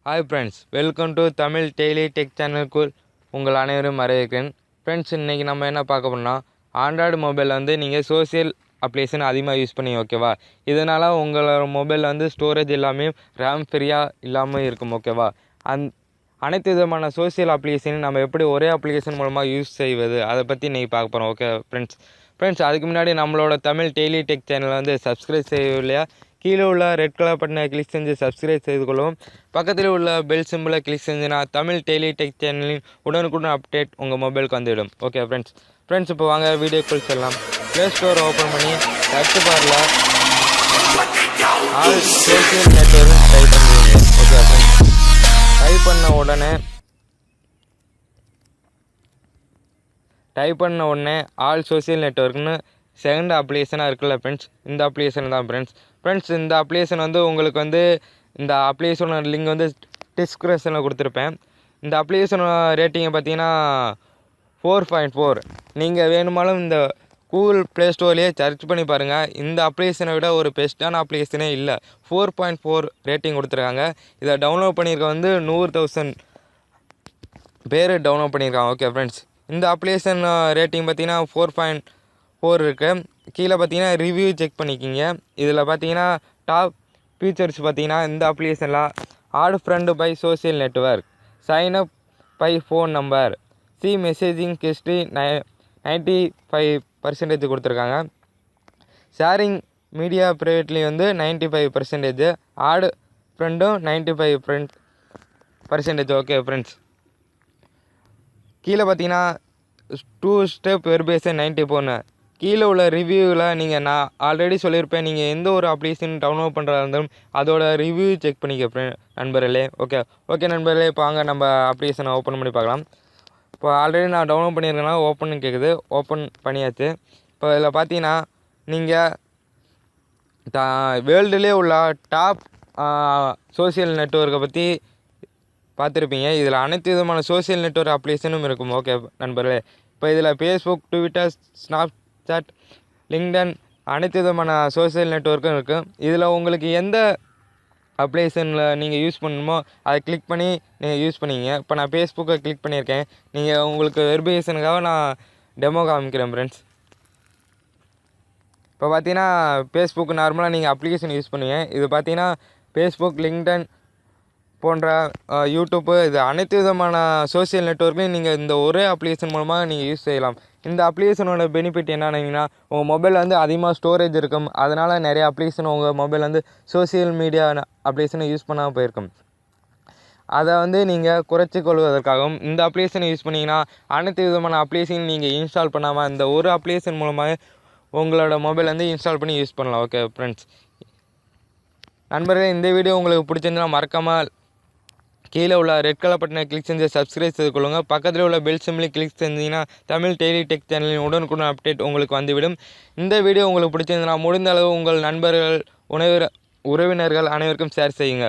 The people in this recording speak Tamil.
Hi friends, welcome to Tamil daily tech சேனலுக்குள் உங்கள் அனைவரும் வரவேற்கிறேன். ஃப்ரெண்ட்ஸ், இன்றைக்கி நம்ம என்ன பார்க்க போகிறோம்னா, ஆண்ட்ராய்டு மொபைலில் வந்து நீங்கள் சோசியல் அப்ளிகேஷன் அதிகமாக யூஸ் பண்ணி ஓகேவா. இதனால் உங்களோட மொபைலில் வந்து ஸ்டோரேஜ் எல்லாமே ரேம் ஃப்ரீயாக இல்லாமல் இருக்கும் ஓகேவா. அனைத்து விதமான சோசியல் அப்ளிகேஷனையும் நம்ம எப்படி ஒரே அப்ளிகேஷன் மூலமாக யூஸ் செய்வது அதை பற்றி இன்றைக்கி பார்க்க போகிறோம். ஓகே ஃப்ரெண்ட்ஸ், அதுக்கு முன்னாடி நம்மளோட தமிழ் டெய்லி டெக் சேனலை வந்து சப்ஸ்கிரைப் செய்யவில்லையா, கீழே உள்ள ரெட் கலர் பட்டனை கிளிக் செஞ்சு சப்ஸ்கிரைப் செய்து கொள்ளவும். பக்கத்தில் உள்ள பெல் சிம்பிளை கிளிக் செஞ்சுனா தமிழ் டெய்லி டெக் சேனலின் உடனுக்குடன் அப்டேட் உங்கள் மொபைலுக்கு வந்துவிடும். ஓகே ஃப்ரெண்ட்ஸ், இப்போ வாங்க வீடியோக்குள் செல்லலாம். ப்ளே ஸ்டோரை ஓப்பன் பண்ணி சர்ச் பாரில் ஆல் சோசியல் நெட்வொர்க் டைப் பண்ணுவீங்க. ஓகே ஃப்ரெண்ட்ஸ், டைப் பண்ண உடனே ஆல் சோசியல் நெட்வொர்க்னு செகண்ட் அப்ளிகேஷனாக இருக்குல்ல ஃப்ரெண்ட்ஸ், இந்த அப்ளிகேஷன் தான் ஃப்ரெண்ட்ஸ் இந்த அப்ளிகேஷன் வந்து உங்களுக்கு வந்து இந்த அப்ளிகேஷனோட லிங்க் வந்து டிஸ்கிரிப்ஷனில் கொடுத்துருப்பேன். இந்த அப்ளிகேஷனோட ரேட்டிங்கை பார்த்தீங்கன்னா 4.4. நீங்கள் வேணுமாலும் இந்த கூகுள் ப்ளே ஸ்டோர்லேயே சர்ச் பண்ணி பாருங்கள். இந்த அப்ளிகேஷனை விட ஒரு பெஸ்ட்டான அப்ளிகேஷனே இல்லை. 4.4 ரேட்டிங் கொடுத்துருக்காங்க. இதை டவுன்லோட் பண்ணியிருக்க வந்து 100,000 பேர் டவுன்லோட் பண்ணியிருக்காங்க. ஓகே ஃப்ரெண்ட்ஸ், இந்த அப்ளிகேஷன் ரேட்டிங் பார்த்தீங்கன்னா 4.4 இருக்குது. கீழே பார்த்தீங்கன்னா ரிவ்யூ செக் பண்ணிக்கிங்க. இதில் பார்த்தீங்கன்னா டாப் ஃபீச்சர்ஸ் பார்த்தீங்கன்னா இந்த அப்ளிகேஷனில் add friend by social network, sign up by phone number, சி மெசேஜிங் ஹிஸ்ட்ரி 95% கொடுத்துருக்காங்க. ஷேரிங் மீடியா ப்ரைவேட்லி வந்து 95%, ஆட் ஃப்ரெண்டும் 95%. ஓகே ஃப்ரெண்ட்ஸ், கீழே பார்த்தீங்கன்னா 2 ஸ்டெப் வெரிஃபிகேஷன் 94. கீழே உள்ள ரிவ்யூவில் நான் ஆல்ரெடி சொல்லியிருப்பேன், நீங்கள் எந்த ஒரு அப்ளிகேஷன் டவுன்லோட் பண்ணுறதா இருந்தாலும் அதோட ரிவ்யூ செக் பண்ணிக்க நண்பர்களே. ஓகே நண்பர்களே, இப்போ வாங்க நம்ம அப்ளிகேஷனை ஓப்பன் பண்ணி பார்க்கலாம். இப்போ ஆல்ரெடி நான் டவுன்லோட் பண்ணியிருக்கேன்னா ஓப்பன் கேட்குது, ஓப்பன் பண்ணியாச்சு. இப்போ இதில் பார்த்தீங்கன்னா நீங்கள் வேர்ல்டுலேயே உள்ள டாப் சோசியல் நெட்வொர்க்கை பற்றி பார்த்துருப்பீங்க. இதில் அனைத்து விதமான சோசியல் நெட்வொர்க் அப்ளிகேஷனும் இருக்கும். ஓகே நண்பர்களே, இப்போ இதில் ஃபேஸ்புக், ட்விட்டர், ஸ்னாப்சாட், லிங்க்டன் அனைத்து விதமான சோசியல் நெட்வொர்க்கும் இருக்குது. இதில் உங்களுக்கு எந்த அப்ளிகேஷனில் நீங்கள் யூஸ் பண்ணணுமோ அதை கிளிக் பண்ணி நீங்கள் யூஸ் பண்ணிங்க. இப்போ நான் ஃபேஸ்புக்கை கிளிக் பண்ணியிருக்கேன். நீங்கள் உங்களுக்கு வெரிஃபிகேஷனுக்காக நான் டெமோ காமிக்கிறேன் ஃப்ரெண்ட்ஸ். இப்போ பார்த்தீங்கன்னா ஃபேஸ்புக் நார்மலாக நீங்கள் அப்ளிகேஷன் யூஸ் பண்ணுவீங்க. இது பார்த்தீங்கன்னா ஃபேஸ்புக், லிங்க்டன் போன்ற யூடியூப்பு, இது அனைத்து விதமான சோசியல் நெட்வொர்க்கையும் நீங்கள் இந்த ஒரே அப்ளிகேஷன் மூலமாக நீங்கள் யூஸ் செய்யலாம். இந்த அப்ளிகேஷனோட பெனிஃபிட் என்னன்னா, உங்கள் மொபைலில் வந்து அதிகமாக ஸ்டோரேஜ் இருக்கும். அதனால் நிறைய அப்ளிகேஷன் உங்கள் மொபைல் வந்து சோசியல் மீடியா அப்ளிகேஷனை யூஸ் பண்ணாமல் போயிருக்கும். அதை வந்து நீங்கள் குறைச்சி கொள்வதற்காகவும் இந்த அப்ளிகேஷனை யூஸ் பண்ணிங்கன்னா அனைத்து விதமான அப்ளிகேஷன் நீங்கள் இன்ஸ்டால் பண்ணாமல் இந்த ஒரு அப்ளிகேஷன் மூலமாக உங்களோட மொபைல் வந்து இன்ஸ்டால் பண்ணி யூஸ் பண்ணலாம். ஓகே ஃப்ரெண்ட்ஸ், நண்பர்களே, இந்த வீடியோ உங்களுக்கு பிடிச்சிருந்தா மறக்காமல் கீழே உள்ள ரெட் கலர் பட்டனை கிளிக் செஞ்சு சப்ஸ்கிரைப் செய்து கொள்ளுங்கள். பக்கத்தில் உள்ள பெல் சிம்பிளை கிளிக் செஞ்சீங்கன்னா தமிழ் டெய்லி டெக் சேனலின் உடனுக்குடன் அப்டேட் உங்களுக்கு வந்துவிடும். இந்த வீடியோ உங்களுக்கு பிடிச்சிருந்தா முடிந்த அளவு உங்கள் நண்பர்கள், உறவினர்கள் அனைவருக்கும் ஷேர் செய்யுங்க.